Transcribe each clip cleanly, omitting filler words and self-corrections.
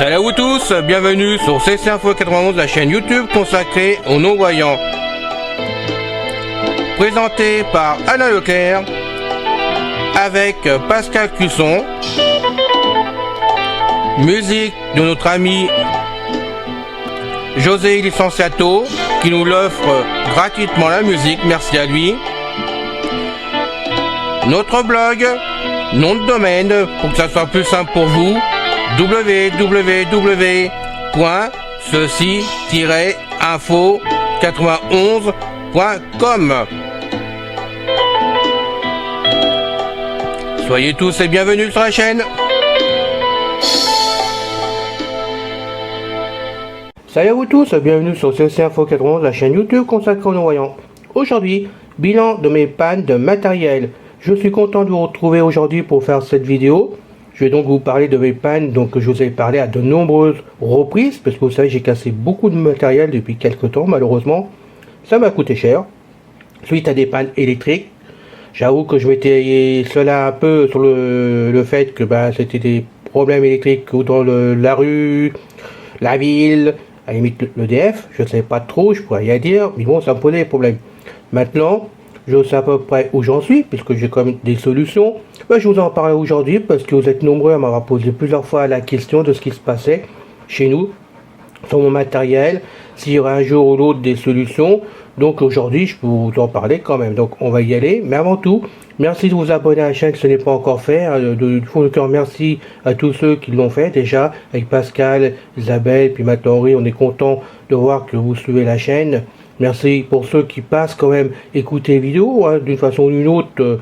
Salut à vous tous, bienvenue sur CC Info 91, la chaîne YouTube consacrée aux non-voyants. Présenté par Alain Leclerc, avec Pascal Cusson. Musique de notre ami José Licenciato, qui nous l'offre gratuitement la musique, merci à lui. Notre blog, nom de domaine, pour que ça soit plus simple pour vous, www.ceci-info91.com. Soyez tous et bienvenus sur la chaîne. Salut à vous tous, bienvenue sur CC Info 91, la chaîne YouTube consacrée aux non-voyants. Aujourd'hui, bilan de mes pannes de matériel. Je suis content de vous retrouver aujourd'hui pour faire cette vidéo. Je vais donc vous parler de mes pannes, donc je vous ai parlé à de nombreuses reprises, parce que vous savez, j'ai cassé beaucoup de matériel depuis quelques temps, malheureusement. Ça m'a coûté cher, suite à des pannes électriques. J'avoue que je m'étais cela un peu sur le fait que c'était des problèmes électriques dans la rue, la ville, à la limite l'EDF, je ne sais pas trop, je pourrais rien dire, mais bon, ça me posait des problèmes. Maintenant, je sais à peu près où j'en suis, puisque j'ai quand même des solutions. Je vous en parle aujourd'hui parce que vous êtes nombreux à m'avoir posé plusieurs fois la question de ce qui se passait chez nous, sur mon matériel, s'il y aura un jour ou l'autre des solutions. Donc aujourd'hui, je peux vous en parler quand même. Donc on va y aller. Mais avant tout, merci de vous abonner à la chaîne si ce n'est pas encore fait. De fond de cœur, merci à tous ceux qui l'ont fait déjà, avec Pascal, Isabelle, puis maintenant Henri. On est content de voir que vous suivez la chaîne. Merci pour ceux qui passent quand même écouter les vidéos, d'une façon ou d'une autre,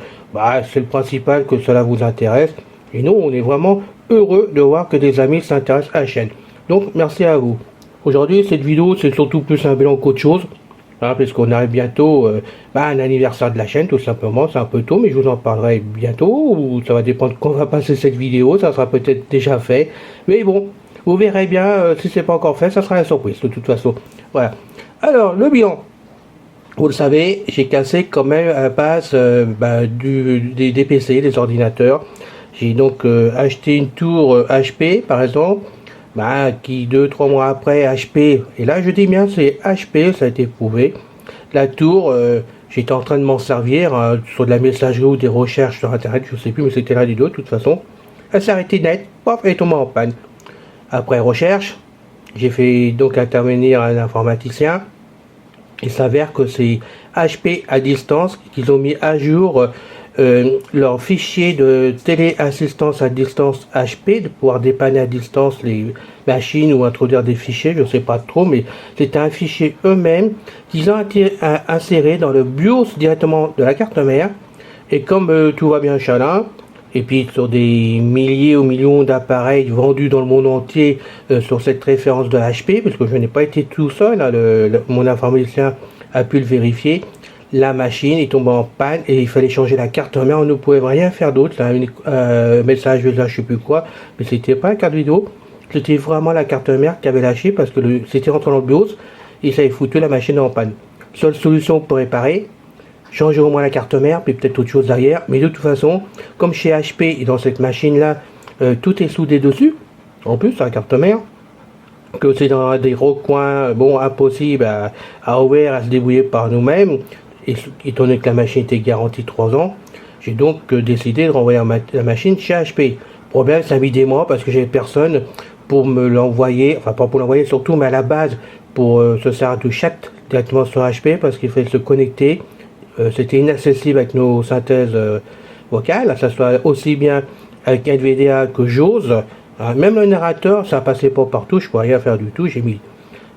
c'est le principal que cela vous intéresse. Et nous, on est vraiment heureux de voir que des amis s'intéressent à la chaîne. Donc, merci à vous. Aujourd'hui, cette vidéo, c'est surtout plus un bilan qu'autre chose, parce qu'on arrive bientôt à un anniversaire de la chaîne, tout simplement. C'est un peu tôt, mais je vous en parlerai bientôt, ou ça va dépendre quand on va passer cette vidéo, ça sera peut-être déjà fait. Mais bon, vous verrez bien, si c'est pas encore fait, ça sera la surprise, de toute façon. Voilà. Alors, le bilan. Vous le savez, j'ai cassé quand même à la base des PC, des ordinateurs. J'ai donc acheté une tour HP, par exemple, qui 2-3 mois après, HP, et là je dis bien c'est HP, ça a été prouvé. La tour, j'étais en train de m'en servir sur de la messagerie ou des recherches sur internet, je sais plus, mais c'était là du dos, de toute façon. Elle s'est arrêtée net, paf, elle est tombée en panne. Après recherche, j'ai fait donc intervenir un informaticien. Il s'avère que c'est HP à distance qu'ils ont mis à jour leur fichier de téléassistance à distance HP, de pouvoir dépanner à distance les machines ou introduire des fichiers, je ne sais pas trop, mais c'était un fichier eux-mêmes qu'ils ont inséré dans le BIOS directement de la carte mère. Et comme tout va bien chalin, et puis sur des milliers ou millions d'appareils vendus dans le monde entier sur cette référence de HP, parce que je n'ai pas été tout seul, mon informaticien a pu le vérifier, la machine est tombée en panne et il fallait changer la carte mère, on ne pouvait rien faire d'autre, message je ne sais plus quoi, mais c'était pas la carte vidéo, c'était vraiment la carte mère qui avait lâché parce que c'était rentré dans le BIOS et ça avait foutu la machine en panne. Seule solution pour réparer, changer au moins la carte mère, puis peut-être autre chose derrière. Mais de toute façon, comme chez HP et dans cette machine-là, tout est soudé dessus, en plus, sur la carte mère, que c'est dans des recoins, impossible à ouvrir, à se débrouiller par nous-mêmes, et étant donné que la machine était garantie 3 ans, j'ai donc décidé de renvoyer la machine chez HP. Problème, ça a mis des mois parce que j'avais personne pour me l'envoyer, enfin pas pour l'envoyer surtout, mais à la base, pour se servir du chat directement sur HP, parce qu'il fallait se connecter. C'était inaccessible avec nos synthèses vocales, ça soit aussi bien avec NVDA que JAWS. Même le narrateur, ça passait pas partout, je ne pouvais rien faire du tout. J'ai mis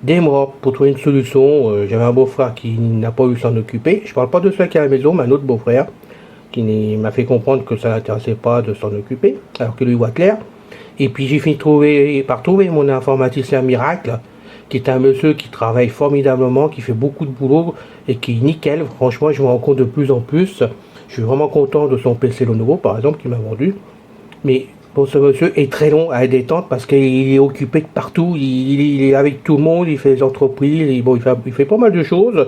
des mois pour trouver une solution. J'avais un beau-frère qui n'a pas eu s'en occuper. Je parle pas de celui qui est à la maison, mais un autre beau-frère qui m'a fait comprendre que ça l'intéressait pas de s'en occuper, alors que lui voit clair. Et puis j'ai fini par trouver mon informaticien miracle, qui est un monsieur qui travaille formidablement, qui fait beaucoup de boulot et qui est nickel. Franchement, je me rends compte de plus en plus. Je suis vraiment content de son PC Lenovo, par exemple, qu'il m'a vendu. Mais bon, ce monsieur est très long à détendre parce qu'il est occupé de partout. Il est avec tout le monde, il fait les entreprises, il fait pas mal de choses.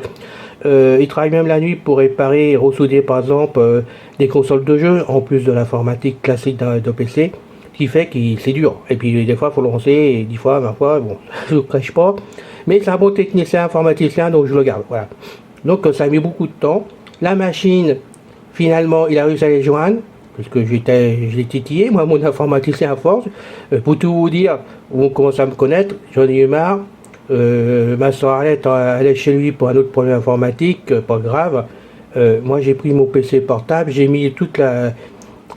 Il travaille même la nuit pour réparer et ressouder, par exemple, des consoles de jeux, en plus de l'informatique classique de PC. Ce qui fait que c'est dur. Et puis des fois, il faut le lancer, et 10 fois, 20 fois, bon, je ne le cache pas. Mais c'est un bon technicien, informaticien, donc je le garde. Voilà. Donc ça a mis beaucoup de temps. La machine, finalement, il a réussi à les joindre, parce que je l'ai titillé, moi, mon informaticien à force. Pour tout vous dire, on commence à me connaître, j'en ai eu marre. Ma soeur Arlette allait chez lui pour un autre problème informatique, pas grave. Moi, j'ai pris mon PC portable, j'ai mis toute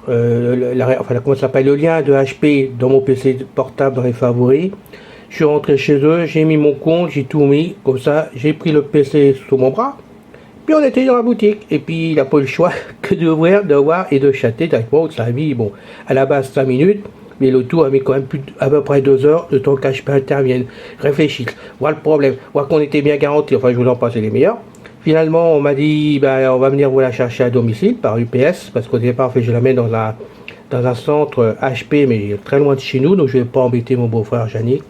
comment ça s'appelle, le lien de HP dans mon PC portable dans les favoris. Je suis rentré chez eux, j'ai mis mon compte, j'ai tout mis, comme ça, j'ai pris le PC sous mon bras, puis on était dans la boutique, et puis il n'a pas eu le choix que d'ouvrir, de voir et de chatter directement. Ça a mis, bon, à la base 5 minutes, mais le tout a mis quand même à peu près 2 heures, de temps qu'HP intervienne, réfléchisse, voir le problème, voir qu'on était bien garanti, enfin je vous en passe les meilleurs. Finalement, on m'a dit, on va venir vous la chercher à domicile par UPS, parce qu'au départ, en fait, je la mets dans un centre HP, mais très loin de chez nous, donc je ne vais pas embêter mon beau-frère Yannick.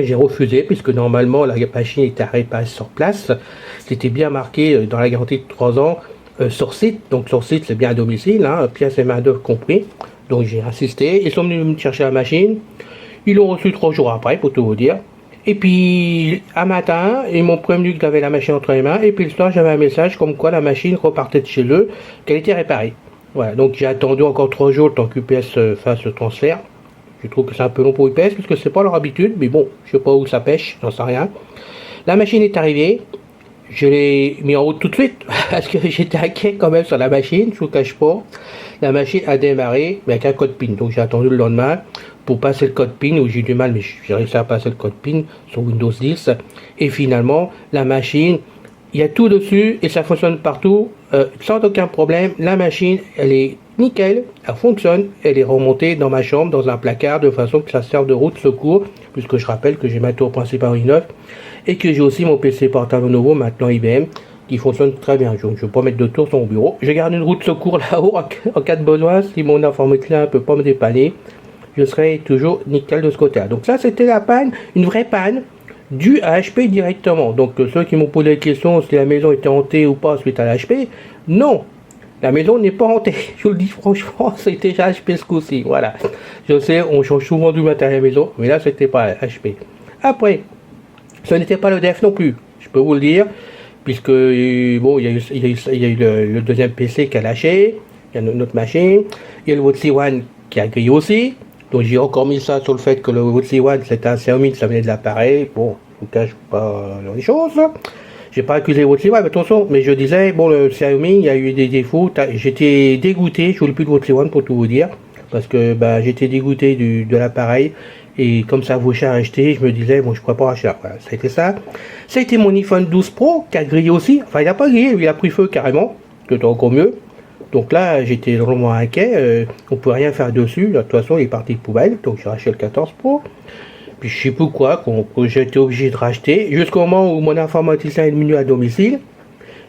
J'ai refusé, puisque normalement, la machine était à réparer sur place. C'était bien marqué dans la garantie de 3 ans, sur site. Donc sur site, c'est bien à domicile, hein, pièces et main-d'œuvre compris. Donc j'ai insisté. Ils sont venus me chercher la machine. Ils l'ont reçu 3 jours après, pour tout vous dire. Et puis, un matin, ils m'ont prévenu que j'avais la machine entre les mains. Et puis le soir, j'avais un message comme quoi la machine repartait de chez eux, qu'elle était réparée. Voilà, donc j'ai attendu encore 3 jours le temps qu'UPS fasse le transfert. Je trouve que c'est un peu long pour UPS, parce que c'est pas leur habitude. Mais bon, je sais pas où ça pêche, j'en sais rien. La machine est arrivée. Je l'ai mis en route tout de suite, parce que j'étais inquiet quand même sur la machine, je vous cache pas. La machine a démarré, mais avec un code PIN. Donc j'ai attendu le lendemain pour passer le code PIN, où j'ai eu du mal, mais j'ai réussi à passer le code PIN sur Windows 10. Et finalement, la machine, il y a tout dessus, et ça fonctionne partout, sans aucun problème. La machine, elle est nickel, elle fonctionne, elle est remontée dans ma chambre, dans un placard, de façon que ça serve de roue de secours, puisque je rappelle que j'ai ma tour principale i9, et que j'ai aussi mon PC portable nouveau, maintenant IBM, qui fonctionne très bien. Donc je ne vais pas mettre de tour sur mon bureau. Je garde une roue de secours là-haut, en cas de besoin, si mon informaticien ne peut pas me dépanner, je serai toujours nickel de ce côté-là. Donc ça, c'était la panne, une vraie panne, due à HP directement. Donc ceux qui m'ont posé la question si la maison était hantée ou pas suite à la HP, non, la maison n'est pas hantée. Je vous le dis franchement, c'était déjà HP ce coup-ci. Voilà. Je sais, on change souvent du matériel maison, mais là, c'était pas HP. Après, ce n'était pas le DEF non plus, je peux vous le dire, puisque bon, il y a eu le deuxième PC qui a lâché, il y a notre machine, il y a le WOTC One qui a grillé aussi. Donc j'ai encore mis ça sur le fait que le WOTC One c'était un Xiaomi, ça venait de l'appareil. Bon, je vous cache pas les choses. J'ai pas accusé le WOTC One, attention, mais je disais, bon, le Xiaomi, il y a eu des défauts. J'étais dégoûté, je voulais plus de WOTC One pour tout vous dire, parce que j'étais dégoûté de l'appareil. Et comme ça vaut cher à acheter, je me disais, bon, je pourrais pas acheter. Voilà, ça a été ça. Ça a été mon iPhone 12 Pro qui a grillé aussi. Enfin, il n'a pas grillé, il a pris feu carrément. C'était encore mieux. Donc là, j'étais vraiment inquiet. On ne pouvait rien faire dessus. De toute façon, il est parti de poubelle. Donc j'ai racheté le 14 Pro. Puis je sais plus quoi, que j'ai été obligé de racheter. Jusqu'au moment où mon informaticien est venu à domicile,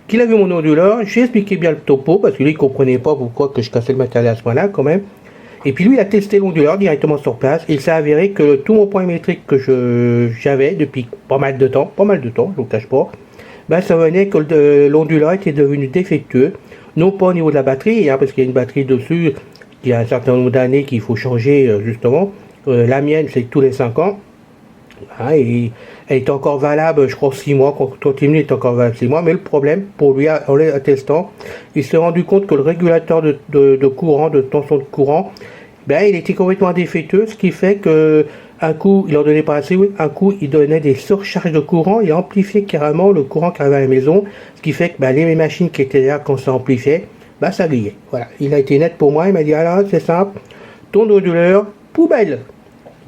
qu'il a vu mon onduleur. J'ai expliqué bien le topo, parce que lui, il ne comprenait pas pourquoi que je cassais le matériel à ce moment-là, quand même. Et puis lui, il a testé l'onduleur directement sur place. Et il s'est avéré que tout mon point métrique que j'avais depuis pas mal de temps, je ne vous cache pas, ça venait que l'onduleur était devenu défectueux. Non pas au niveau de la batterie, hein, parce qu'il y a une batterie dessus qui a un certain nombre d'années qu'il faut changer justement. La mienne, c'est tous les 5 ans. Hein, et elle est encore valable, je crois, 6 mois. Quand continue, elle est encore valable 6 mois. Mais le problème, pour lui, en les testant, il s'est rendu compte que le régulateur de courant, de tension de courant, il était complètement défectueux, ce qui fait que un coup, il en donnait pas assez, un coup, il donnait des surcharges de courant, il amplifiait carrément le courant qui arrivait à la maison, ce qui fait que les machines qui étaient là, quand ça amplifiait, ça grillait. Voilà, il a été net pour moi, il m'a dit, alors, c'est simple, ton onduleur, poubelle.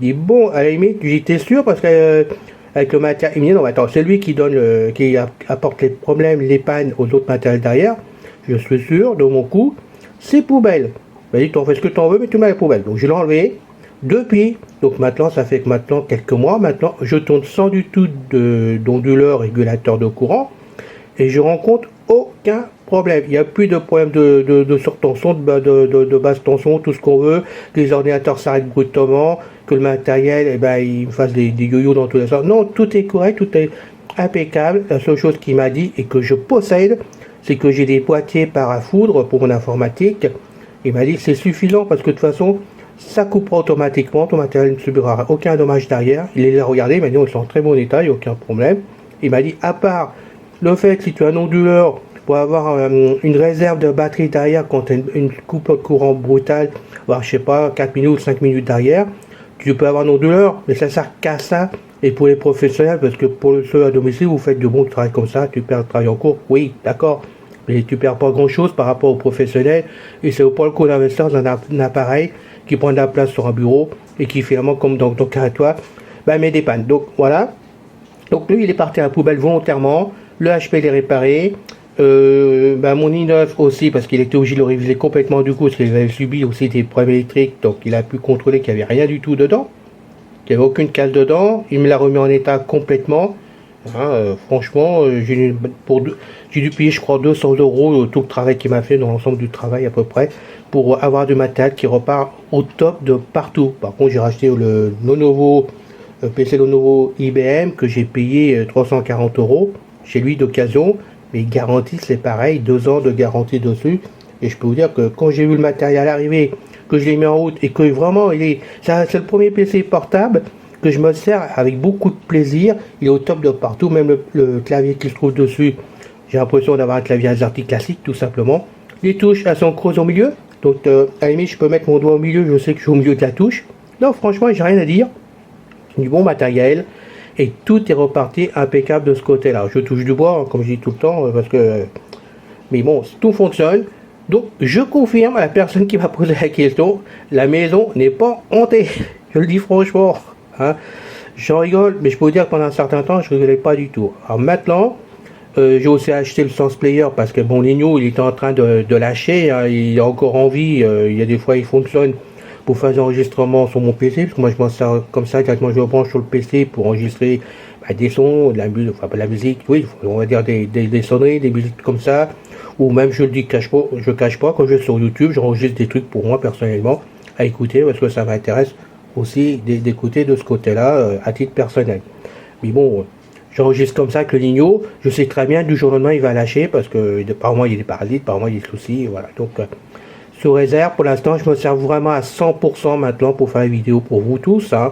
Je dis, bon, à la limite, j'étais sûr, parce que avec le matériel, il me dit, non, attends, c'est lui qui donne, qui apporte les problèmes, les pannes aux autres matériels derrière, je suis sûr, de mon coup, c'est poubelle. Il m'a dit, t'en fais ce que t'en veux, mais tu mets la poubelle. Donc je l'ai enlevé. Depuis, donc maintenant, ça fait que maintenant, quelques mois, maintenant, je tourne sans du tout d'onduleur régulateur de courant, et je rencontre aucun problème. Il n'y a plus de problème de surtension, de basse tension, tout ce qu'on veut, que les ordinateurs s'arrêtent brutalement, que le matériel, il me fasse des yo-yo dans tous les sens. Non, tout est correct, tout est impeccable. La seule chose qu'il m'a dit, et que je possède, c'est que j'ai des boîtiers parafoudre pour mon informatique. Il m'a dit que c'est suffisant, parce que de toute façon, ça coupera automatiquement, ton matériel ne subira aucun dommage derrière. Il les a regardés, il m'a dit ils sont en très bon état, il n'y a aucun problème. Il m'a dit à part le fait que si tu as un onduleur pour avoir une réserve de batterie derrière quand tu as une coupe de courant brutale, voire je sais pas, 4 minutes, 5 minutes derrière, tu peux avoir un onduleur, mais ça sert qu'à ça. Et pour les professionnels, parce que pour ceux à domicile, vous faites du bon travail comme ça, tu perds le travail en cours, oui, d'accord, mais tu perds pas grand chose par rapport aux professionnels, et c'est pas le coup d'investir dans un appareil qui prend de la place sur un bureau, et qui finalement, comme dans ton cas à toi, bah, met des pannes. Donc voilà, donc lui il est parti à la poubelle volontairement, le HP il est réparé, mon i9 aussi, parce qu'il était obligé de le réviser complètement du coup, parce qu'il avait subi aussi des problèmes électriques, donc il a pu contrôler qu'il n'y avait rien du tout dedans. Il n'y avait aucune cale dedans, il me l'a remis en état complètement. Franchement, j'ai dû payer je crois 200 euros tout le travail qu'il m'a fait dans l'ensemble du travail à peu près pour avoir du matériel qui repart au top de partout. Par contre, j'ai racheté le Lenovo PC Lenovo IBM que j'ai payé 340 euros chez lui d'occasion, mais garantie c'est pareil, 2 ans de garantie dessus. Et je peux vous dire que quand j'ai vu le matériel arriver, que je l'ai mis en route et que vraiment c'est le premier PC portable que je me sers avec beaucoup de plaisir. Il est au top de partout, même le clavier qui se trouve dessus, j'ai l'impression d'avoir un clavier AZERTY classique tout simplement. Les touches elles sont creuses au milieu, donc à la limite je peux mettre mon doigt au milieu, je sais que je suis au milieu de la touche. Non, franchement j'ai rien à dire, du bon matériel et tout est reparti impeccable de ce côté là. Je touche du bois hein, comme je dis tout le temps parce que, mais bon, tout fonctionne. Donc, je confirme à la personne qui m'a posé la question, la maison n'est pas hantée. Je le dis franchement. Hein. J'en rigole, mais je peux vous dire que pendant un certain temps, je ne rigolais pas du tout. Alors maintenant, j'ai aussi acheté le Sense Player parce que mon Ligno, il était en train de lâcher. Hein, il a encore envie. Il y a des fois, il fonctionne pour faire des enregistrements sur mon PC. Parce que moi, je m'en sers comme ça, quand je le branche sur le PC pour enregistrer des sons, de la musique, enfin pas de la musique, oui, on va dire des sonneries, des musiques comme ça. Ou même je le dis cache pas, quand je suis sur YouTube, j'enregistre des trucs pour moi personnellement à écouter parce que ça m'intéresse aussi d'écouter de ce côté-là à titre personnel. Mais bon, j'enregistre comme ça avec le Ligno, je sais très bien du jour au lendemain il va lâcher parce que par moi il y a des parasites, par moi il y a des soucis, voilà. Donc sous réserve, pour l'instant je me sers vraiment à 100% maintenant pour faire les vidéos pour vous tous, hein.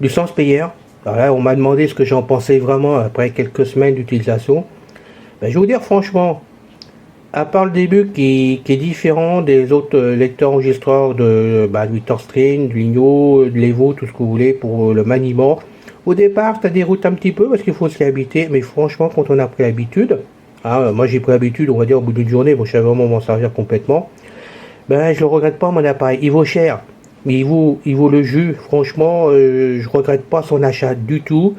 Du Sense Player. Alors là on m'a demandé ce que j'en pensais vraiment après quelques semaines d'utilisation. Ben, je vais vous dire franchement, à part le début qui est différent des autres lecteurs enregistreurs du TorStream, du Ligno, de l'Evo, tout ce que vous voulez pour le maniement. Au départ, ça déroute un petit peu parce qu'il faut s'y habituer, mais franchement, quand on a pris l'habitude, moi j'ai pris l'habitude, on va dire au bout d'une journée, bon, je savais vraiment m'en servir complètement, ben je le regrette pas mon appareil, il vaut cher, mais il vaut le jus, franchement, je regrette pas son achat du tout.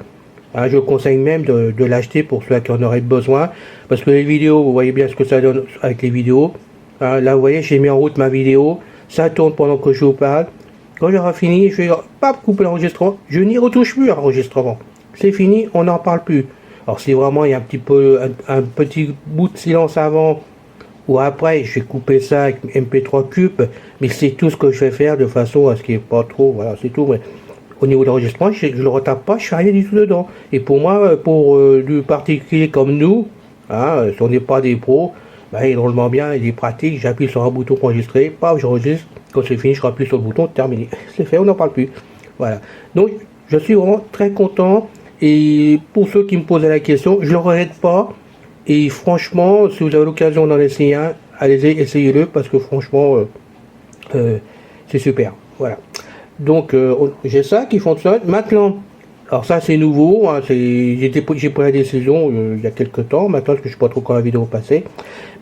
Je conseille même de l'acheter pour ceux qui en auraient besoin. Parce que les vidéos, vous voyez bien ce que ça donne avec les vidéos. Là, vous voyez, j'ai mis en route ma vidéo. Ça tourne pendant que je vous parle. Quand j'aurai fini, je vais pas couper l'enregistrement. Je n'y retouche plus à l'enregistrement. C'est fini, on n'en parle plus. Alors, si vraiment il y a un petit bout de silence avant ou après, je vais couper ça avec MP3 Cube. Mais c'est tout ce que je vais faire de façon à ce qu'il n'y ait pas trop. Voilà, c'est tout. Mais au niveau de l'enregistrement, je ne le retape pas, je fais rien du tout dedans. Et pour moi, pour du particulier comme nous, si on n'est pas des pros, il est drôlement bien, il est pratique, j'appuie sur un bouton pour enregistrer, paf, j'enregistre, quand c'est fini, je rappuie sur le bouton, terminé. C'est fait, on n'en parle plus. Voilà. Donc, je suis vraiment très content. Et pour ceux qui me posaient la question, je ne le regrette pas. Et franchement, si vous avez l'occasion d'en essayer un, allez-y, essayez-le, parce que franchement, c'est super. Voilà. Donc j'ai ça qui fonctionne. Maintenant, alors ça c'est nouveau, j'ai pris la décision il y a quelques temps, maintenant parce que je ne sais pas trop quand la vidéo passée,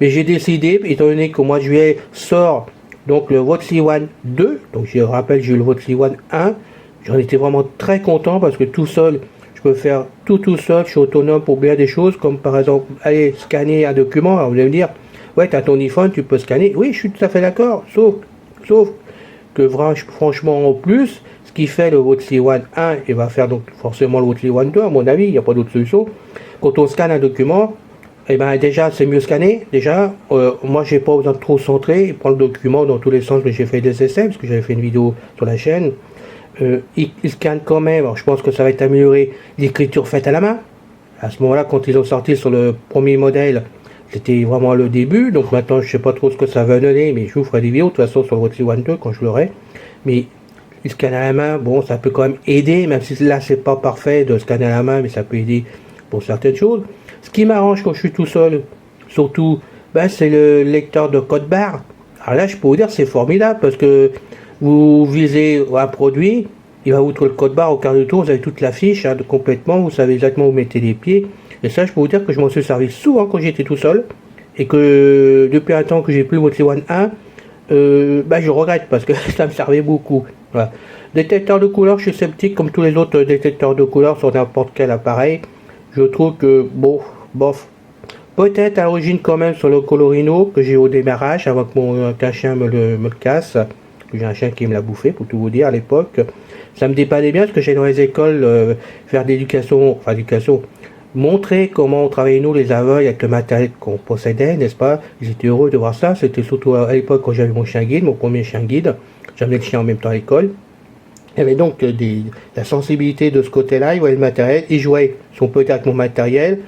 mais j'ai décidé, étant donné qu'au mois de juillet sort donc le Voxy One 2, donc je rappelle j'ai eu le Voxy One 1, j'en étais vraiment très content parce que tout seul, je peux faire tout seul, je suis autonome pour bien des choses, comme par exemple aller scanner un document. Alors vous allez me dire, ouais t'as ton iPhone, tu peux scanner, oui je suis tout à fait d'accord, sauf que franchement en plus, ce qui fait le Voxy One 1 et va faire donc forcément le Voxy One 2 à mon avis, il n'y a pas d'autre solution. Quand on scanne un document, déjà c'est mieux scanné, déjà moi j'ai pas besoin de trop centrer, prendre le document dans tous les sens, mais j'ai fait des essais parce que j'avais fait une vidéo sur la chaîne. Il scanne quand même, alors je pense que ça va être amélioré l'écriture faite à la main. À ce moment là, quand ils ont sorti sur le premier modèle, c'était vraiment le début, donc maintenant je sais pas trop ce que ça va donner, mais je vous ferai des vidéos de toute façon sur le Voxy One 2 quand je l'aurai. Mais Il scanne à la main, bon, ça peut quand même aider, même si là, c'est pas parfait de scanner à la main, mais ça peut aider pour certaines choses. Ce qui m'arrange quand je suis tout seul, surtout, ben, c'est le lecteur de code barre. Alors là, je peux vous dire, c'est formidable, parce que vous visez un produit, il va vous trouver le code barre au quart de tour, vous avez toute la fiche, hein, complètement, vous savez exactement où vous mettez les pieds. Et ça, je peux vous dire que je m'en suis servi souvent quand j'étais tout seul, et que depuis un temps que j'ai plus le Watch One 1, bah, je regrette parce que ça me servait beaucoup. Voilà. Détecteur de couleurs, je suis sceptique comme tous les autres détecteurs de couleurs sur n'importe quel appareil. Je trouve que, bon, bof. Peut-être à l'origine quand même sur le Colorino que j'ai au démarrage avant qu'un chien me le casse. J'ai un chien qui me l'a bouffé pour tout vous dire à l'époque. Ça me dépannait bien parce que j'allais dans les écoles faire d'éducation, enfin d'éducation, montrer comment on travaillait nous les aveugles avec le matériel qu'on possédait, n'est-ce pas? Ils étaient heureux de voir ça. C'était surtout à l'époque quand j'avais mon chien guide, mon premier chien guide. J'amenais le chien en même temps à l'école. Il y avait donc la sensibilité de ce côté-là. Il voyait le matériel, il jouait son peu avec mon matériel.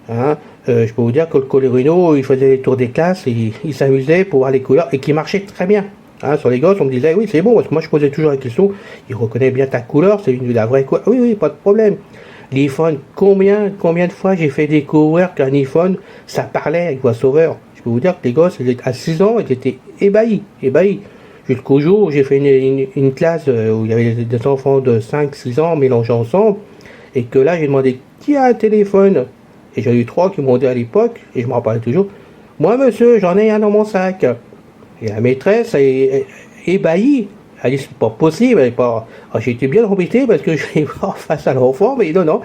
Hein. Je peux vous dire que le Colorino, il faisait les tours des classes, et il s'amusait pour voir les couleurs et qui marchait très bien. Hein, sur les gosses, on me disait oui, c'est bon, parce que moi je posais toujours la question, il reconnaît bien ta couleur, c'est une de la vraie couleur. Oui, oui, pas de problème. L'iPhone, combien de fois j'ai fait découvrir qu'un iPhone, ça parlait avec VoiceOver. Je peux vous dire que les gosses, à 6 ans, ils étaient ébahis. Jusqu'au jour où j'ai fait une classe où il y avait des enfants de 5-6 ans mélangés ensemble, et que là j'ai demandé qui a un téléphone, et j'en ai eu 3 qui m'ont dit à l'époque, et je me rappelle toujours, moi monsieur, j'en ai un dans mon sac. Et la maîtresse est ébahie. Elle dit, c'est pas possible, elle est pas... Alors, j'ai été bien embêté parce que je l'ai voir face à l'enfant, mais non.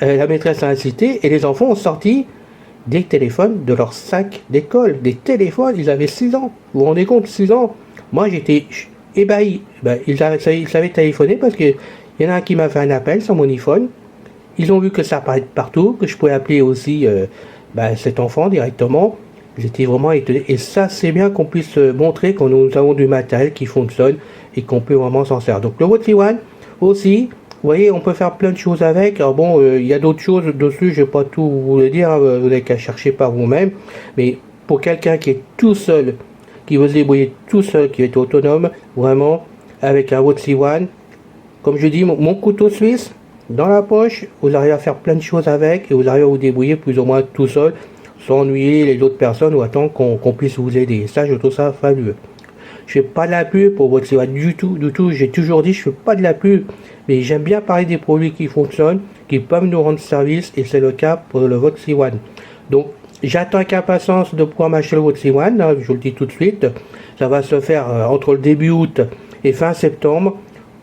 La maîtresse a incité et les enfants ont sorti des téléphones de leur sac d'école. Des téléphones, ils avaient 6 ans. Vous vous rendez compte, 6 ans? Moi, j'étais ébahi. Ben, ils savaient téléphoner parce qu'il y en a un qui m'a fait un appel sur mon iPhone. Ils ont vu que ça apparaît partout, que je pouvais appeler aussi cet enfant directement. J'étais vraiment étonné. Et ça, c'est bien qu'on puisse montrer que nous avons du matériel qui fonctionne et qu'on peut vraiment s'en servir. Donc le Watch One aussi, vous voyez, on peut faire plein de choses avec. Alors bon, il y a d'autres choses dessus, je ne vais pas tout vous le dire, hein, vous n'avez qu'à chercher par vous-même. Mais pour quelqu'un qui est tout seul, qui veut se débrouiller tout seul, qui est autonome, vraiment, avec un Watch One, comme je dis, mon couteau suisse, dans la poche, vous arrivez à faire plein de choses avec et vous arrivez à vous débrouiller plus ou moins tout seul, sans ennuyer les autres personnes ou attendre qu'on puisse vous aider. Et ça, je trouve ça fabuleux. Je fais pas de la pub pour Watch One du tout. J'ai toujours dit, je fais pas de la pub, mais j'aime bien parler des produits qui fonctionnent, qui peuvent nous rendre service, et c'est le cas pour le Watch One. Donc, j'attends avec impatience de pouvoir m'acheter le Watch One, hein, je vous le dis tout de suite. Ça va se faire entre le début août et fin septembre.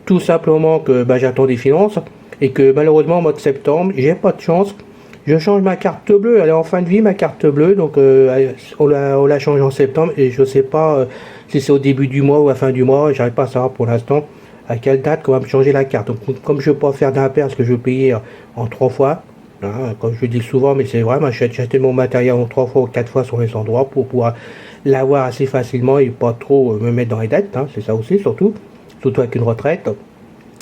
Tout simplement que j'attends des finances et que malheureusement au mois de septembre, j'ai pas de chance. Je change ma carte bleue, elle est en fin de vie ma carte bleue, donc on la change en septembre et je sais pas si c'est au début du mois ou à la fin du mois, j'arrive pas à savoir pour l'instant à quelle date qu'on va me changer la carte. Donc comme je ne veux pas faire d'impair parce que je veux payer en 3 fois, hein, comme je le dis souvent, mais c'est vrai, moi j'ai acheté mon matériel en 3 fois ou 4 fois sur les endroits pour pouvoir l'avoir assez facilement et pas trop me mettre dans les dettes, hein, c'est ça aussi surtout avec une retraite.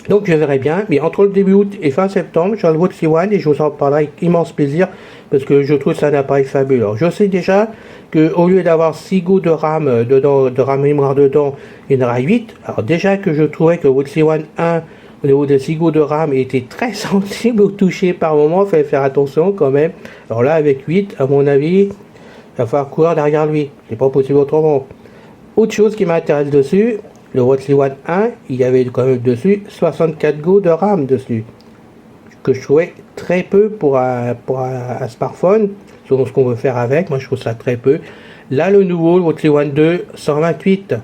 Donc je verrai bien, mais entre le début août et fin septembre, je vais le Watch One et je vous en parlerai avec immense plaisir parce que je trouve ça un appareil fabuleux. Alors, je sais déjà qu'au lieu d'avoir 6 Go de RAM dedans, de RAM mémoire dedans, il y en aura 8. Alors déjà que je trouvais que le Watch One 1 au niveau des 6 Go de RAM était très sensible au toucher par moment, il fallait faire attention quand même. Alors là avec 8, à mon avis, il va falloir courir derrière lui, c'est pas possible autrement. Autre chose qui m'intéresse dessus, le Watch One 1, il y avait quand même dessus 64 Go de RAM dessus, que je trouvais très peu pour un smartphone, selon ce qu'on veut faire avec, moi je trouve ça très peu. Là le nouveau, le Watch One 2, 128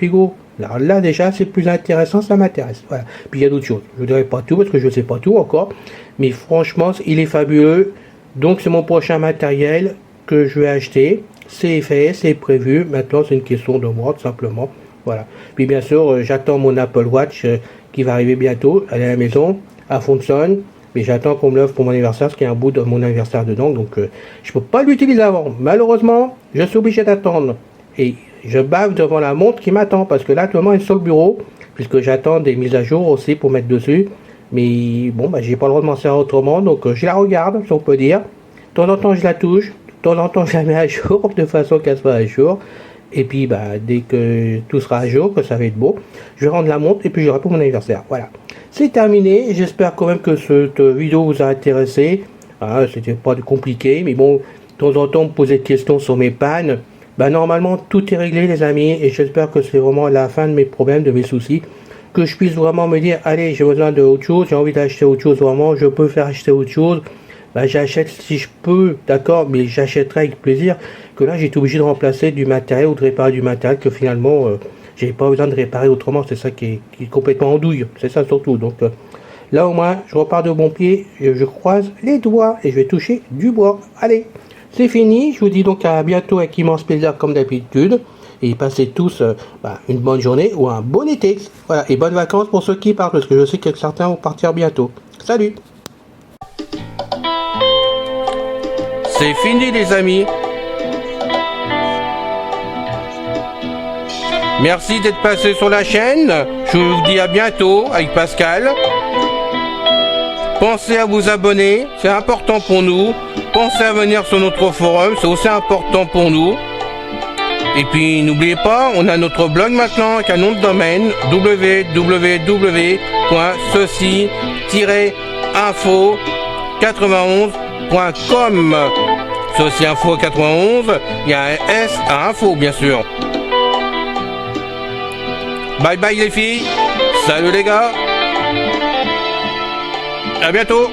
Go. Alors là déjà c'est plus intéressant, ça m'intéresse. Voilà. Puis il y a d'autres choses, je ne dirai pas tout parce que je ne sais pas tout encore, mais franchement il est fabuleux, donc c'est mon prochain matériel que je vais acheter, c'est fait, c'est prévu, maintenant c'est une question de moi tout simplement. Voilà. Puis bien sûr, j'attends mon Apple Watch qui va arriver bientôt. Elle est à la maison, elle fonctionne, mais j'attends qu'on me l'offre pour mon anniversaire, parce qu'il y a un bout de mon anniversaire dedans, donc je peux pas l'utiliser avant. Malheureusement, je suis obligé d'attendre. Et je bave devant la montre qui m'attend, parce que là, actuellement, elle est sur le bureau, puisque j'attends des mises à jour aussi pour mettre dessus. Mais bon, j'ai pas le droit de m'en servir autrement, donc je la regarde, si on peut dire. De temps en temps, je la touche, de temps en temps, je la mets à jour, de façon qu'elle soit à jour. Et puis, bah, dès que tout sera à jour, que ça va être beau, je vais rendre la montre et puis j'aurai pour mon anniversaire. Voilà. C'est terminé. J'espère quand même que cette vidéo vous a intéressé. Ah, c'était pas compliqué, mais bon, de temps en temps, me poser des questions sur mes pannes. Bah, normalement, tout est réglé, les amis, et j'espère que c'est vraiment la fin de mes problèmes, de mes soucis. Que je puisse vraiment me dire, allez, j'ai besoin d'autre chose, j'ai envie d'acheter autre chose, vraiment, je peux faire acheter autre chose. Bah, j'achète si je peux, d'accord, mais j'achèterai avec plaisir. Que là, j'ai été obligé de remplacer du matériel ou de réparer du matériel que finalement, j'ai pas besoin de réparer autrement. C'est ça qui est complètement en douille. C'est ça surtout. Donc là, au moins, je repars de bon pied. Je croise les doigts et je vais toucher du bois. Allez, c'est fini. Je vous dis donc à bientôt avec immense plaisir comme d'habitude. Et passez tous une bonne journée ou un bon été. Voilà, et bonnes vacances pour ceux qui partent, parce que je sais que certains vont partir bientôt. Salut! C'est fini les amis. Merci d'être passé sur la chaîne. Je vous dis à bientôt avec Pascal. Pensez à vous abonner, c'est important pour nous. Pensez à venir sur notre forum, c'est aussi important pour nous. Et puis n'oubliez pas, on a notre blog maintenant avec un nom de domaine www.ceci-info91.com. Ceci Info 91, il y a un S à info bien sûr. Bye bye les filles, salut les gars, à bientôt.